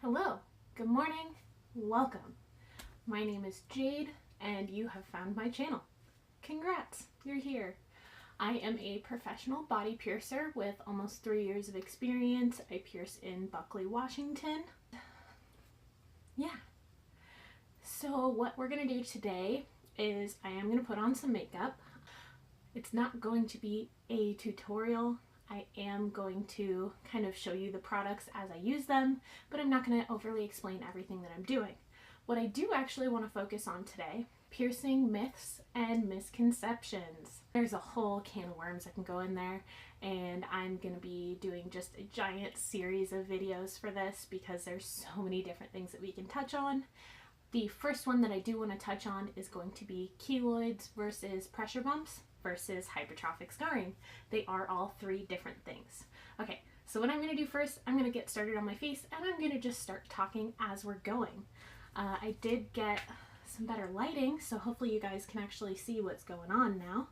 Hello, good morning, welcome. My name is Jade and you have found my channel. Congrats, you're here. I am a professional body piercer with almost 3 years of experience. I pierce in Buckley, Washington. Yeah. So what we're gonna do today is I am gonna put on some makeup. It's not going to be a tutorial. I am going to kind of show you the products as I use them, but I'm not going to overly explain everything that I'm doing. What I do actually want to focus on today, piercing myths and misconceptions. There's a whole can of worms that can go in there, and I'm going to be doing just a giant series of videos for this because there's so many different things that we can touch on. The first one that I do want to touch on is going to be keloids versus pressure bumps versus hypertrophic scarring. They are all three different things. Okay, so what I'm going to do first, I'm going to get started on my face and I'm going to just start talking as we're going. I did get some better lighting, so hopefully you guys can actually see what's going on now.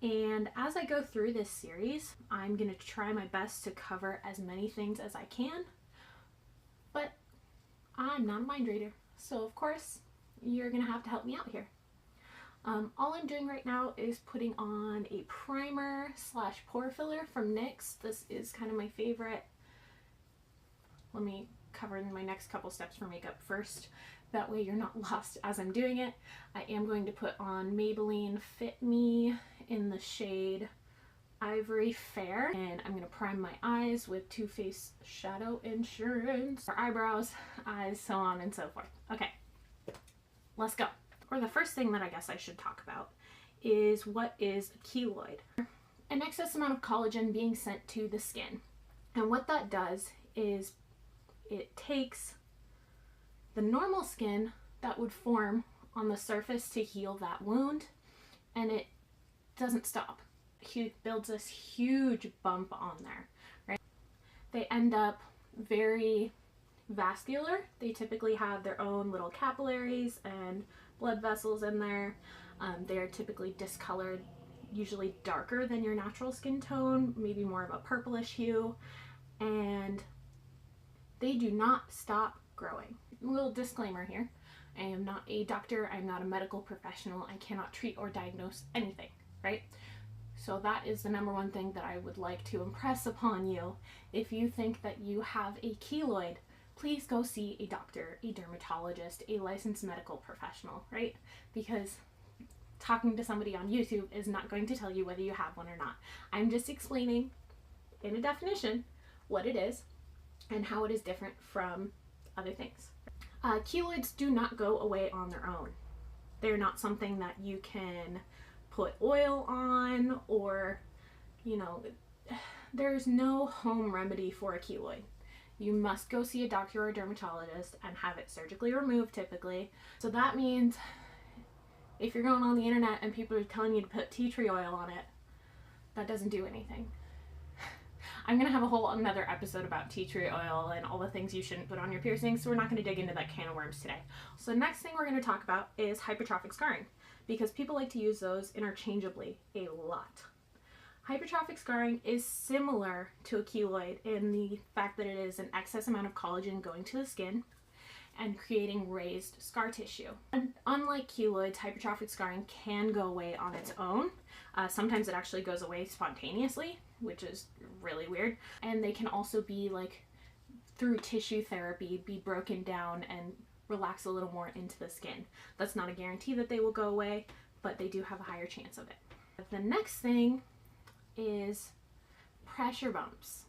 And as I go through this series, I'm going to try my best to cover as many things as I can, but I'm not a mind reader, so of course you're going to have to help me out here. All I'm doing right now is putting on a primer slash pore filler from NYX. This is kind of my favorite. Let me cover my next couple steps for makeup first. That way you're not lost as I'm doing it. I am going to put on Maybelline Fit Me in the shade Ivory Fair. And I'm going to prime my eyes with Too Faced Shadow Insurance. For eyebrows, eyes, so on and so forth. Okay, let's go. Or the first thing that I guess I should talk about is what is a keloid. An excess amount of collagen being sent to the skin. And what that does is it takes the normal skin that would form on the surface to heal that wound, and it doesn't stop. It builds this huge bump on there, right? They end up very vascular. They typically have their own little capillaries and blood vessels in there. They are typically discolored, usually darker than your natural skin tone, maybe more of a purplish hue, and they do not stop growing. A little disclaimer here, I am not a doctor, I'm not a medical professional, I cannot treat or diagnose anything, right? So that is the number one thing that I would like to impress upon you. If you think that you have a keloid, please go see a doctor, a dermatologist, a licensed medical professional, right? Because talking to somebody on YouTube is not going to tell you whether you have one or not. I'm just explaining in a definition what it is and how it is different from other things. Keloids do not go away on their own. They're not something that you can put oil on, or, you know, there's no home remedy for a keloid. You must go see a doctor or a dermatologist and have it surgically removed typically. So that means if you're going on the internet and people are telling you to put tea tree oil on it, that doesn't do anything. I'm going to have a whole another episode about tea tree oil and all the things you shouldn't put on your piercings, so we're not going to dig into that can of worms today. So the next thing we're going to talk about is hypertrophic scarring, because people like to use those interchangeably a lot. Hypertrophic scarring is similar to a keloid in the fact that it is an excess amount of collagen going to the skin and creating raised scar tissue. And unlike keloids, hypertrophic scarring can go away on its own. Sometimes it actually goes away spontaneously, which is really weird. And they can also be, like, through tissue therapy, be broken down and relax a little more into the skin. That's not a guarantee that they will go away, but they do have a higher chance of it. The next thing is pressure bumps.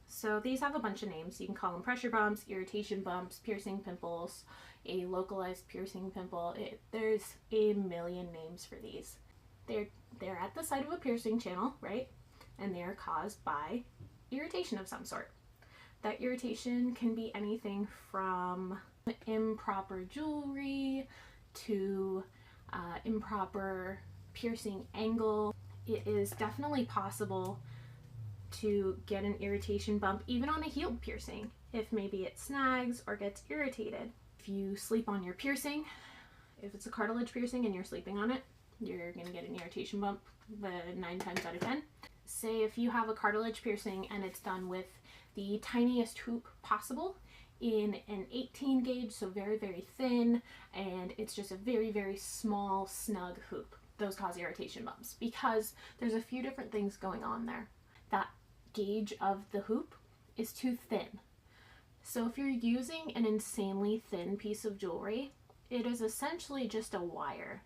So these have a bunch of names. You can call them pressure bumps, irritation bumps, piercing pimples, a localized piercing pimple. There's a million names for these. They're at the site of a piercing channel, right? And they are caused by irritation of some sort. That irritation can be anything from improper jewelry to improper piercing angle. It is definitely possible to get an irritation bump even on a healed piercing if maybe it snags or gets irritated. If you sleep on your piercing, if it's a cartilage piercing and you're sleeping on it, you're going to get an irritation bump 9 times out of 10. Say if you have a cartilage piercing and it's done with the tiniest hoop possible, in an 18 gauge, so very, very thin, and it's just a very, very small, snug hoop. Those cause irritation bumps because there's a few different things going on there. That gauge of the hoop is too thin. So if you're using an insanely thin piece of jewelry, it is essentially just a wire.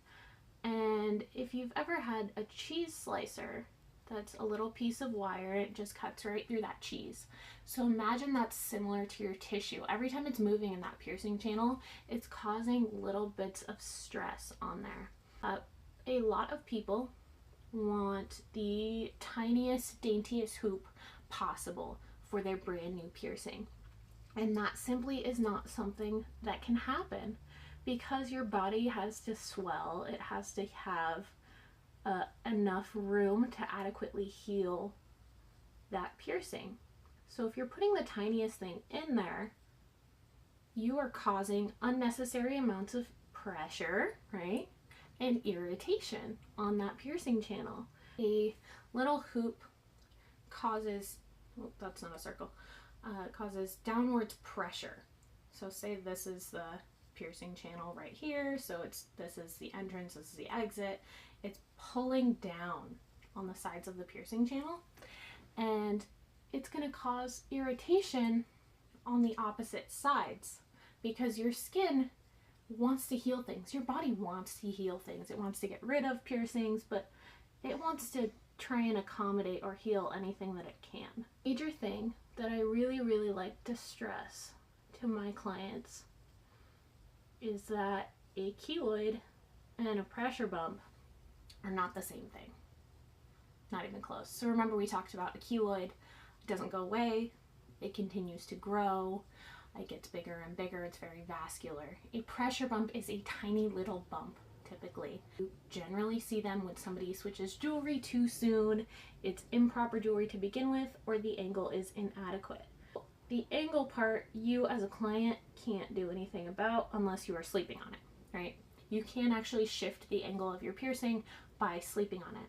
And if you've ever had a cheese slicer, that's a little piece of wire, it just cuts right through that cheese. So imagine that's similar to your tissue. Every time it's moving in that piercing channel, it's causing little bits of stress on there. A lot of people want the tiniest, daintiest hoop possible for their brand new piercing. And that simply is not something that can happen because your body has to swell. It has to have enough room to adequately heal that piercing. So if you're putting the tiniest thing in there, you are causing unnecessary amounts of pressure, right? And irritation on that piercing channel. A little hoop causes, oh, that's not a circle, causes downwards pressure. So say this is the piercing channel right here, so this is the entrance, this is the exit. It's pulling down on the sides of the piercing channel, and it's going to cause irritation on the opposite sides because your skin wants to heal things. Your body wants to heal things. It wants to get rid of piercings, but it wants to try and accommodate or heal anything that it can. Major thing that I really, really like to stress to my clients is that a keloid and a pressure bump are not the same thing. Not even close. So remember we talked about a keloid doesn't go away, it continues to grow, it gets bigger and bigger, it's very vascular. A pressure bump is a tiny little bump, typically. You generally see them when somebody switches jewelry too soon, it's improper jewelry to begin with, or the angle is inadequate. The angle part, you as a client can't do anything about unless you are sleeping on it, right? You can actually shift the angle of your piercing by sleeping on it.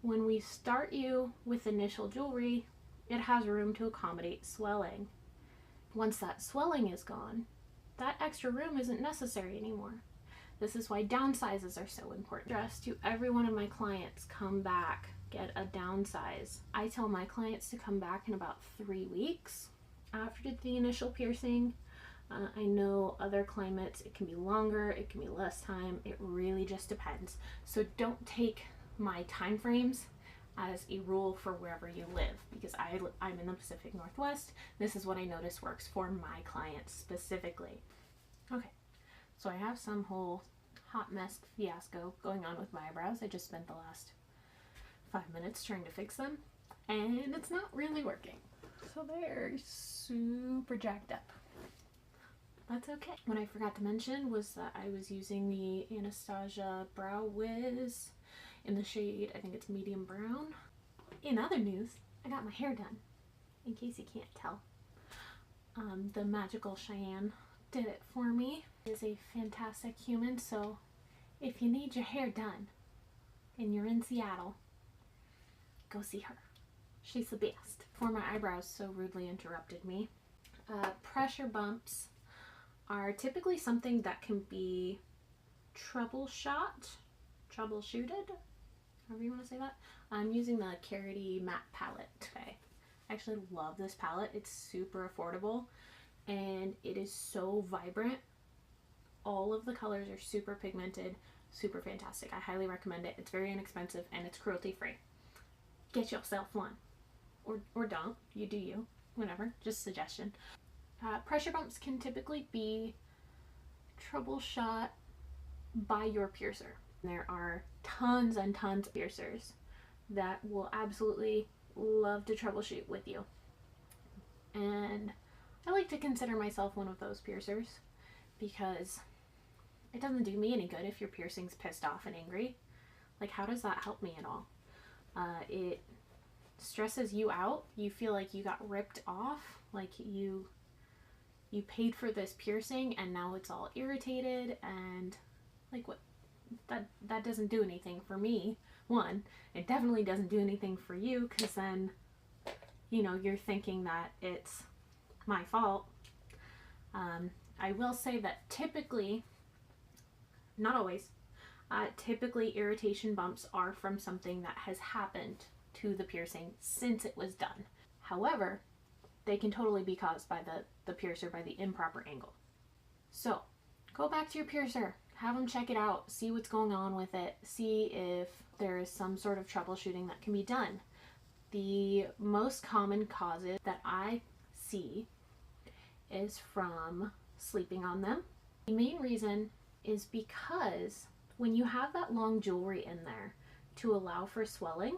When we start you with initial jewelry, it has room to accommodate swelling. Once that swelling is gone, that extra room isn't necessary anymore. This is why downsizes are so important. Just to every one of my clients, come back, get a downsize. I tell my clients to come back in about 3 weeks after the initial piercing. I know other climates, it can be longer, it can be less time, it really just depends. So don't take my time frames as a rule for wherever you live, because I'm in the Pacific Northwest. This is what I notice works for my clients specifically. Okay, so I have some whole hot mess fiasco going on with my eyebrows. I just spent the last 5 minutes trying to fix them, and it's not really working. So they're super jacked up. That's okay. What I forgot to mention was that I was using the Anastasia Brow Wiz in the shade, I think it's medium brown. In other news, I got my hair done, in case you can't tell. The magical Cheyenne did it for me. Is a fantastic human, so if you need your hair done and you're in Seattle, go see her. She's the best. Before my eyebrows so rudely interrupted me. Pressure bumps are typically something that can be troubleshooted, however you want to say that. I'm using the Carity matte palette today. I actually love this palette. It's super affordable and it is so vibrant. All of the colors are super pigmented, super fantastic. I highly recommend it. It's very inexpensive and it's cruelty free. Get yourself one. Or don't. You do you. Whatever. Just suggestion. Pressure bumps can typically be troubleshot by your piercer. There are tons and tons of piercers that will absolutely love to troubleshoot with you. And I like to consider myself one of those piercers because it doesn't do me any good if your piercing's pissed off and angry. Like, how does that help me at all? It stresses you out. You feel like you got ripped off, like you paid for this piercing and now it's all irritated, and like, what, that doesn't do anything for me. One, it definitely doesn't do anything for you, because then, you know, you're thinking that it's my fault. I will say that typically, not always, typically irritation bumps are from something that has happened to the piercing since it was done. However, they can totally be caused by the piercer by the improper angle. So go back to your piercer, have them check it out, see what's going on with it, see if there is some sort of troubleshooting that can be done. The most common causes that I see is from sleeping on them. The main reason is because when you have that long jewelry in there to allow for swelling,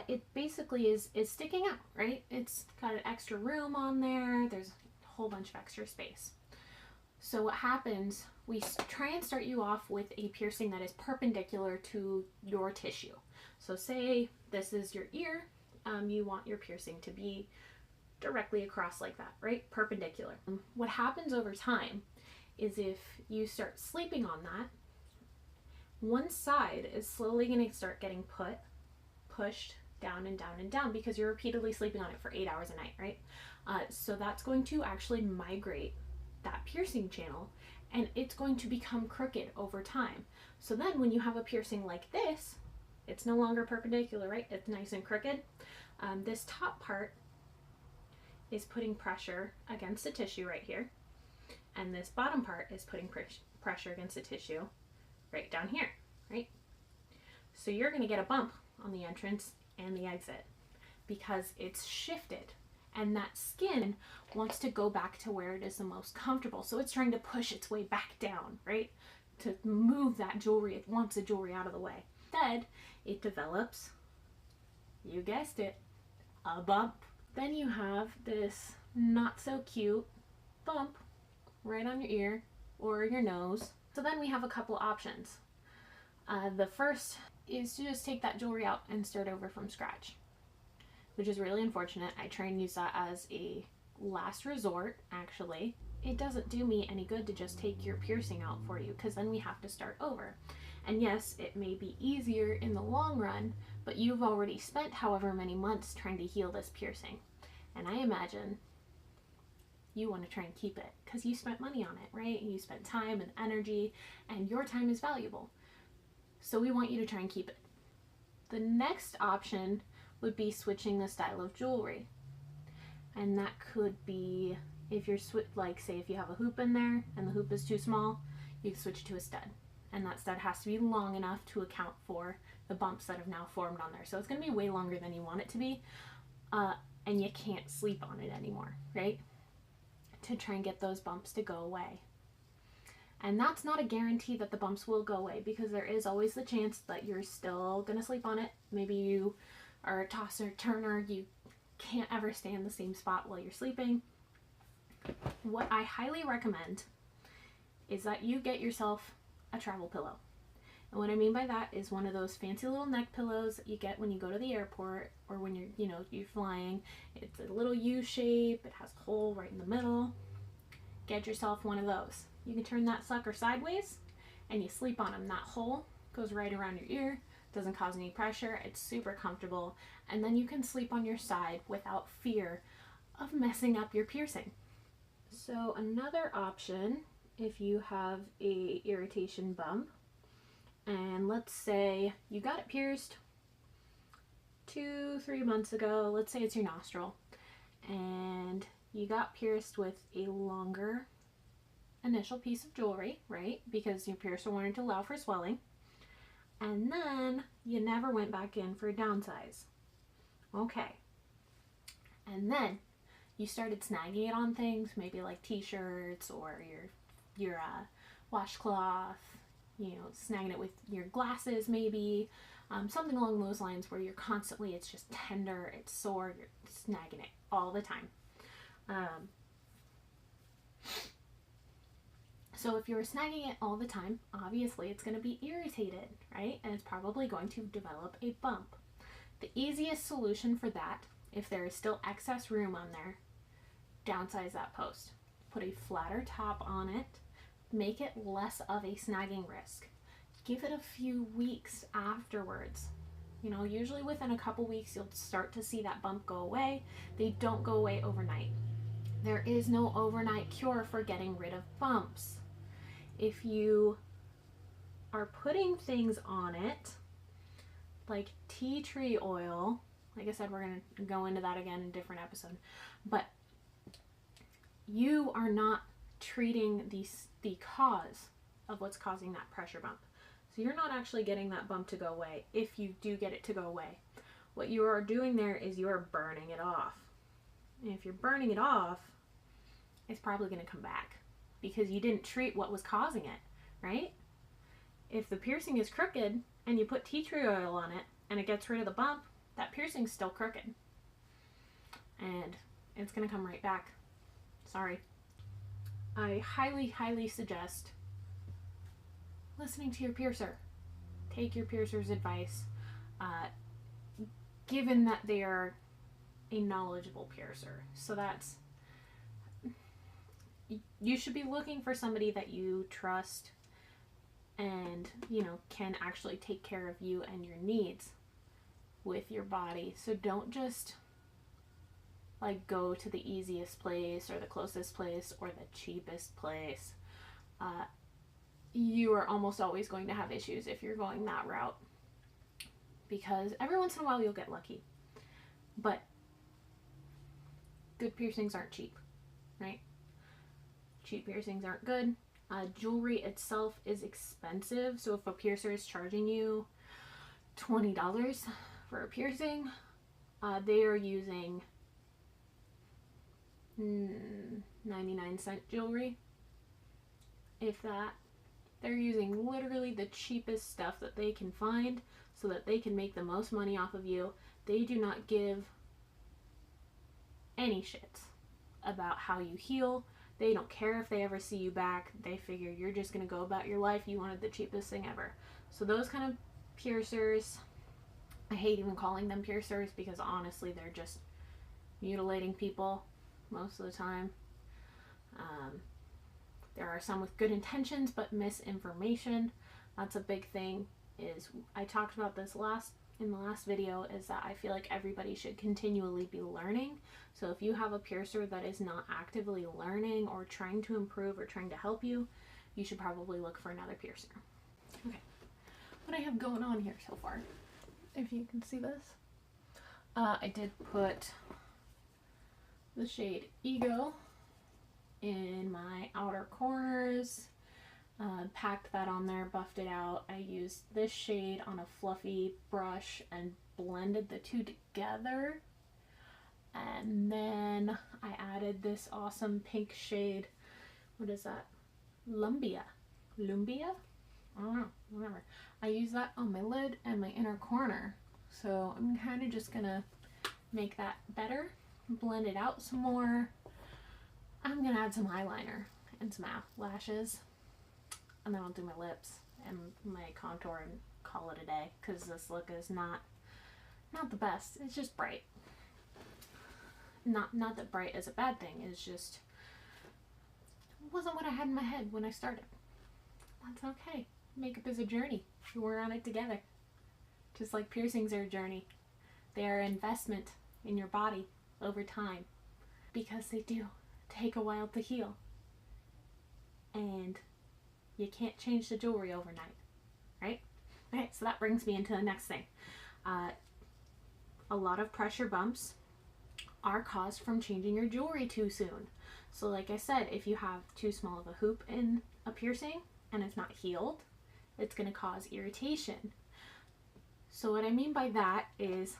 it basically is sticking out, right? It's got an extra room on there. There's a whole bunch of extra space. So what happens, we try and start you off with a piercing that is perpendicular to your tissue. So say this is your ear, you want your piercing to be directly across like that, right? Perpendicular. What happens over time is if you start sleeping on that, one side is slowly going to start getting pushed down and down and down because you're repeatedly sleeping on it for 8 hours a night, right? So that's going to actually migrate that piercing channel, and it's going to become crooked over time. So then when you have a piercing like this, it's no longer perpendicular, right? It's nice and crooked. This top part is putting pressure against the tissue right here, and this bottom part is putting pressure against the tissue right down here, right? So you're going to get a bump on the entrance and the exit because it's shifted, and that skin wants to go back to where it is the most comfortable. So it's trying to push its way back down, right? To move that jewelry. It wants the jewelry out of the way. Instead, it develops, you guessed it, a bump. Then you have this not so cute bump right on your ear or your nose. So then we have a couple options. The first is to just take that jewelry out and start over from scratch, which is really unfortunate. I try and use that as a last resort, actually. It doesn't do me any good to just take your piercing out for you, because then we have to start over. And yes, it may be easier in the long run, but you've already spent however many months trying to heal this piercing. And I imagine you want to try and keep it because you spent money on it, right? And you spent time and energy, and your time is valuable. So we want you to try and keep it. The next option would be switching the style of jewelry. And that could be if you're like say if you have a hoop in there and the hoop is too small, you can switch to a stud. And that stud has to be long enough to account for the bumps that have now formed on there. So it's going to be way longer than you want it to be. And you can't sleep on it anymore, right? To try and get those bumps to go away. And that's not a guarantee that the bumps will go away, because there is always the chance that you're still going to sleep on it. Maybe you are a tosser turner, you can't ever stay in the same spot while you're sleeping. What I highly recommend is that you get yourself a travel pillow. And what I mean by that is one of those fancy little neck pillows that you get when you go to the airport or when you're flying. It's a little U shape, it has a hole right in the middle. Get yourself one of those. You can turn that sucker sideways and you sleep on them. That hole goes right around your ear, doesn't cause any pressure, it's super comfortable, and then you can sleep on your side without fear of messing up your piercing. So another option, if you have a irritation bump, and let's say you got it pierced 2-3 months ago, let's say it's your nostril, and you got pierced with a longer initial piece of jewelry, right? Because your piercer wanted to allow for swelling, and then you never went back in for a downsize. Okay. And then you started snagging it on things, maybe like t-shirts or your washcloth, snagging it with your glasses maybe, something along those lines where you're constantly, it's just tender, it's sore, you're snagging it all the time. So if you're snagging it all the time, obviously it's going to be irritated, right? And it's probably going to develop a bump. The easiest solution for that, if there is still excess room on there, downsize that post. Put a flatter top on it. Make it less of a snagging risk. Give it a few weeks afterwards. Usually within a couple weeks you'll start to see that bump go away. They don't go away overnight. There is no overnight cure for getting rid of bumps. If you are putting things on it, like tea tree oil, like I said, we're going to go into that again in a different episode, but you are not treating the cause of what's causing that pressure bump. So you're not actually getting that bump to go away if you do get it to go away. What you are doing there is you are burning it off. And if you're burning it off, it's probably going to come back because you didn't treat what was causing it, right? If the piercing is crooked and you put tea tree oil on it and it gets rid of the bump, that piercing's still crooked. And it's going to come right back. Sorry. I highly, highly suggest listening to your piercer. Take your piercer's advice, given that they are a knowledgeable piercer. So that's, you should be looking for somebody that you trust and, you know, can actually take care of you and your needs with your body. So don't just like go to the easiest place or the closest place or the cheapest place. You are almost always going to have issues if you're going that route, because every once in a while you'll get lucky, but good piercings aren't cheap, right? Cheap piercings aren't good. Jewelry itself is expensive, so if a piercer is charging you $20 for a piercing, they are using 99-cent jewelry, if that. They're using literally the cheapest stuff that they can find so that they can make the most money off of you. They do not give any shits about how you heal. They don't care if they ever see you back. They figure you're just going to go about your life. You wanted the cheapest thing ever. So those kind of piercers, I hate even calling them piercers because honestly they're just mutilating people most of the time. There are some with good intentions but misinformation. That's a big thing. Is I talked about this in the last video, is that I feel like everybody should continually be learning. So if you have a piercer that is not actively learning or trying to improve or trying to help you, you should probably look for another piercer. Okay, what I have going on here so far, if you can see this, I did put the shade Ego in my outer corners, packed that on there, buffed it out. I used this shade on a fluffy brush and blended the two together, and then I added this awesome pink shade. What is that? Lumbia? I don't know, whatever. I use that on my lid and my inner corner, so I'm kind of just gonna make that better, blend it out some more. I'm gonna add some eyeliner and some lashes, and then I'll do my lips and my contour and call it a day, because this look is not the best. It's just bright. Not that bright is a bad thing. It's just, it wasn't what I had in my head when I started. That's okay. Makeup is a journey. We're on it together. Just like piercings are a journey. They are an investment in your body over time, because they do take a while to heal, and you can't change the jewelry overnight, right? Okay, so that brings me into the next thing. A lot of pressure bumps are caused from changing your jewelry too soon. So like I said, if you have too small of a hoop in a piercing and it's not healed, it's going to cause irritation. So what I mean by that is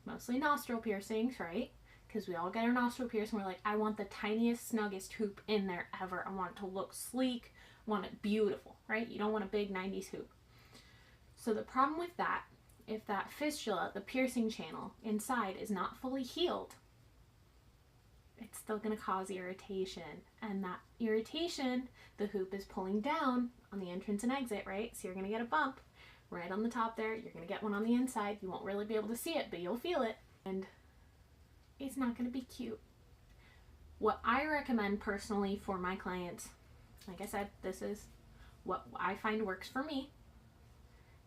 mostly nostril piercings, right? Because we all get our nostril pierced and we're like, I want the tiniest, snuggest hoop in there ever. I want it to look sleek, I want it beautiful, right? You don't want a big 90s hoop. So the problem with that, if that fistula, the piercing channel inside, is not fully healed, it's still going to cause irritation. And that irritation, the hoop is pulling down on the entrance and exit, right? So you're going to get a bump right on the top there. You're going to get one on the inside. You won't really be able to see it, but you'll feel it. And it's not going to be cute. What I recommend personally for my clients, like I said, this is what I find works for me.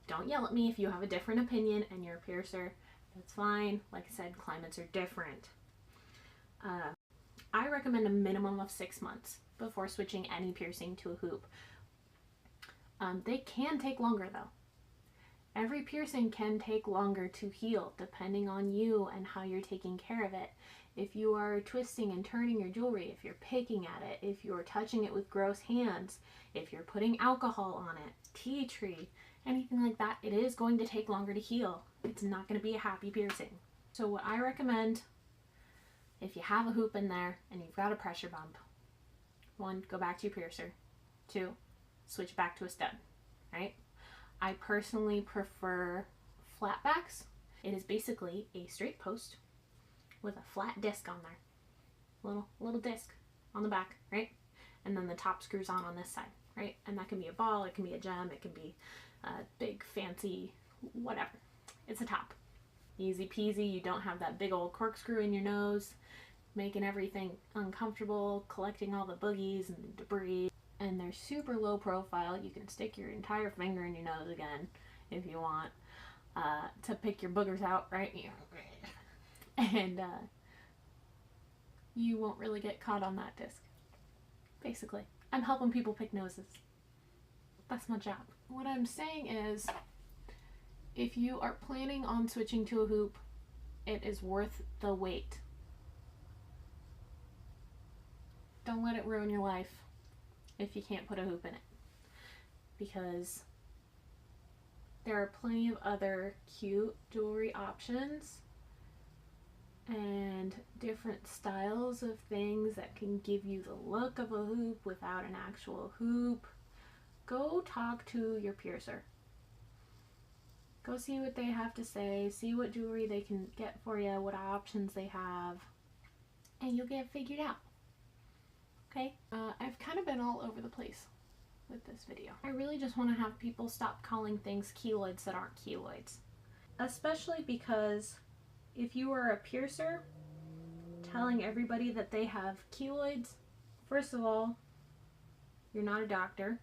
Don't yell at me if you have a different opinion and you're a piercer. That's fine. Like I said, climates are different. I recommend a minimum of 6 months before switching any piercing to a hoop. They can take longer though. Every piercing can take longer to heal depending on you and how you're taking care of it. If you are twisting and turning your jewelry, if you're picking at it, if you're touching it with gross hands, if you're putting alcohol on it, tea tree, anything like that, it is going to take longer to heal. It's not going to be a happy piercing. So what I recommend, if you have a hoop in there and you've got a pressure bump, 1, go back to your piercer. 2, switch back to a stud, right? I personally prefer flatbacks. It is basically a straight post with a flat disc on there. Little disc on the back, right? And then the top screws on this side, right? And that can be a ball, it can be a gem, it can be a big fancy whatever. It's a top. Easy peasy. You don't have that big old corkscrew in your nose making everything uncomfortable, collecting all the boogies and the debris. And they're super low profile. You can stick your entire finger in your nose again if you want to pick your boogers out, right? And you won't really get caught on that disc. Basically, I'm helping people pick noses. That's my job. What I'm saying is, if you are planning on switching to a hoop, it is worth the wait. Don't let it ruin your life if you can't put a hoop in it, because there are plenty of other cute jewelry options and different styles of things that can give you the look of a hoop without an actual hoop. Go talk to your piercer. Go see what they have to say, see what jewelry they can get for you, what options they have, and you'll get it figured out. Okay? I've kind of been all over the place with this video. I really just want to have people stop calling things keloids that aren't keloids. Especially because if you are a piercer telling everybody that they have keloids, first of all, you're not a doctor,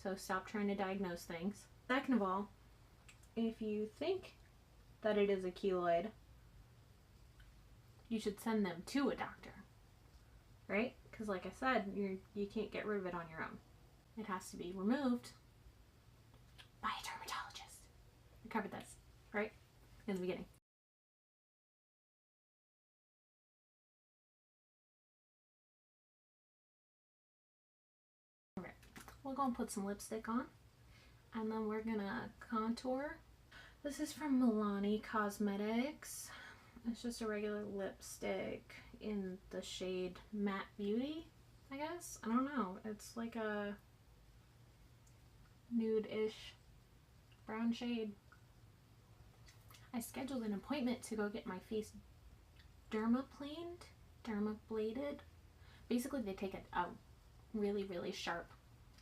so stop trying to diagnose things. Second of all, if you think that it is a keloid, you should send them to a doctor, right? Because like I said, you can't get rid of it on your own. It has to be removed by a dermatologist. We covered this, right? In the beginning. Okay, we're going to put some lipstick on, and then we're going to contour. This is from Milani Cosmetics. It's just a regular lipstick in the shade Matte Beauty, I guess. I don't know. It's like a nude-ish brown shade. I scheduled an appointment to go get my face dermabladed. Basically, they take a really, really sharp,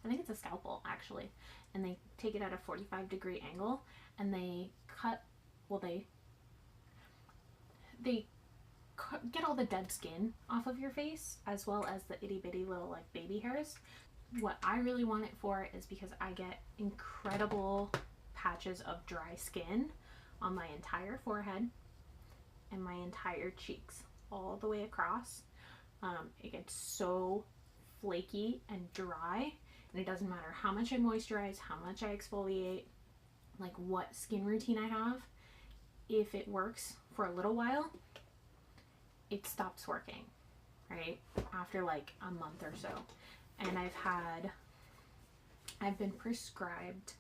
I think it's a scalpel actually, and they take it at a 45-degree angle, and they cut, well, they get all the dead skin off of your face, as well as the itty bitty little like baby hairs. What I really want it for is because I get incredible patches of dry skin on my entire forehead and my entire cheeks all the way across. It gets so flaky and dry, and it doesn't matter how much I moisturize, how much I exfoliate, like what skin routine I have. If it works for a little while, it stops working, right? After like a month or so. And I've been prescribed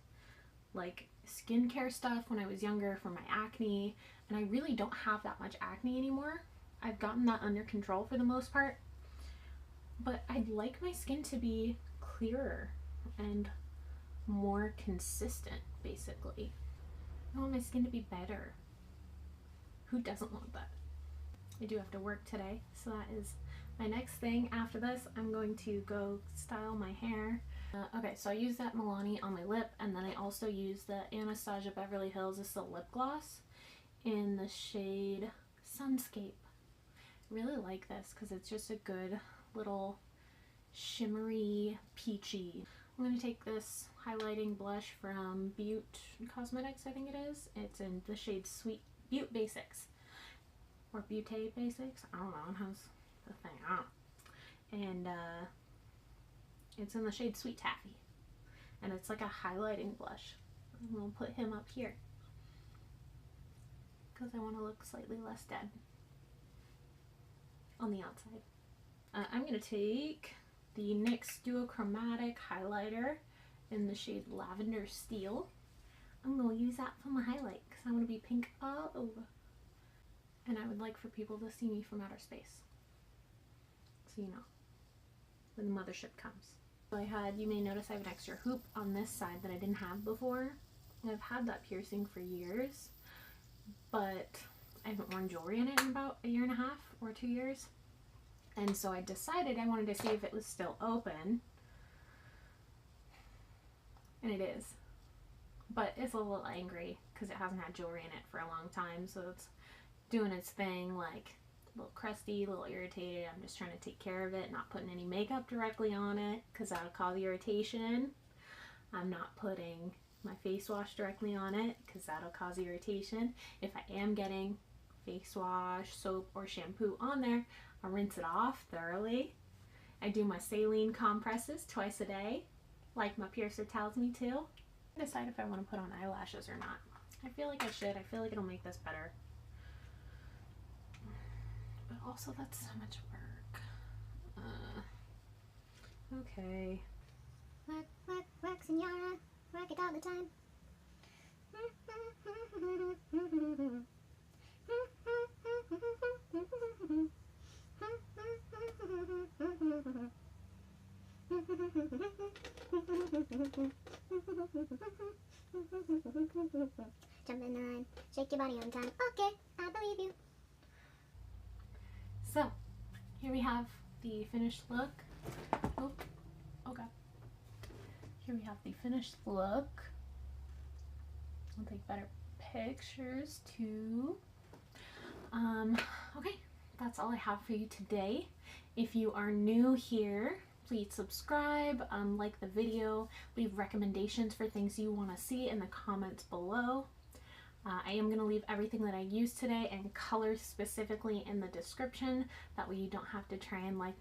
like skincare stuff when I was younger for my acne, and I really don't have that much acne anymore. I've gotten that under control for the most part, but I'd like my skin to be clearer and more consistent, basically. I want my skin to be better. Who doesn't want that? I do have to work today, so that is my next thing. After this, I'm going to go style my hair. Okay, so I use that Milani on my lip, and then I also use the Anastasia Beverly Hills. This is a lip gloss in the shade Sunscape. I really like this because it's just a good little shimmery, peachy. I'm going to take this highlighting blush from Butte Cosmetics, I think it is. It's in the shade Sweet Butte Basics. Or Butte Basics. I don't know. It has the thing. I don't know. And it's in the shade Sweet Taffy. And it's like a highlighting blush. I'm going to put him up here because I want to look slightly less dead on the outside. I'm going to take the NYX Duochromatic highlighter in the shade Lavender Steel. I'm going to use that for my highlight because I want to be pink all over. And I would like for people to see me from outer space. So you know, when the mothership comes. So you may notice I have an extra hoop on this side that I didn't have before. I've had that piercing for years, but I haven't worn jewelry in it in about 1.5 or 2 years. And so I decided I wanted to see if it was still open. And it is. But it's a little angry because it hasn't had jewelry in it for a long time. So it's doing its thing, like a little crusty, a little irritated. I'm just trying to take care of it, not putting any makeup directly on it because that'll cause irritation. I'm not putting my face wash directly on it because that'll cause irritation. If I am getting face wash, soap, or shampoo on there, I'll rinse it off thoroughly. I do my saline compresses twice a day, like my piercer tells me to. Decide if I want to put on eyelashes or not. I feel like I should. I feel like it'll make this better. But also that's so much work. Okay. Work, work, work, senora. Work it all the time. Jump in the line, shake your body on time. Okay, I believe you. So, here we have the finished look. Oh god. Here we have the finished look. I'll take better pictures too. Okay, that's all I have for you today. If you are new here, please subscribe, like the video, leave recommendations for things you want to see in the comments below. I am going to leave everything that I used today and colors specifically in the description. That way you don't have to try and like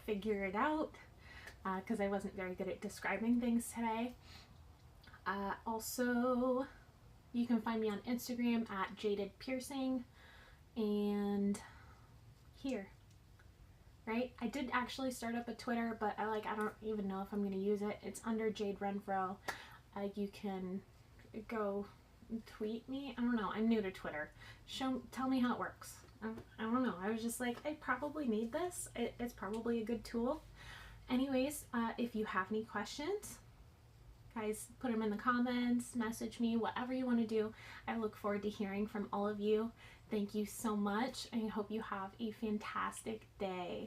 figure it out because I wasn't very good at describing things today. Also, you can find me on Instagram at Jaded Piercing and here. Right? I did actually start up a Twitter, but I don't even know if I'm going to use it. It's under Jade Renfro. You can go tweet me. I don't know. I'm new to Twitter. Tell me how it works. I don't know. I was just like, I probably need this. It's probably a good tool. Anyways, if you have any questions, guys, put them in the comments, message me, whatever you want to do. I look forward to hearing from all of you. Thank you so much. I hope you have a fantastic day.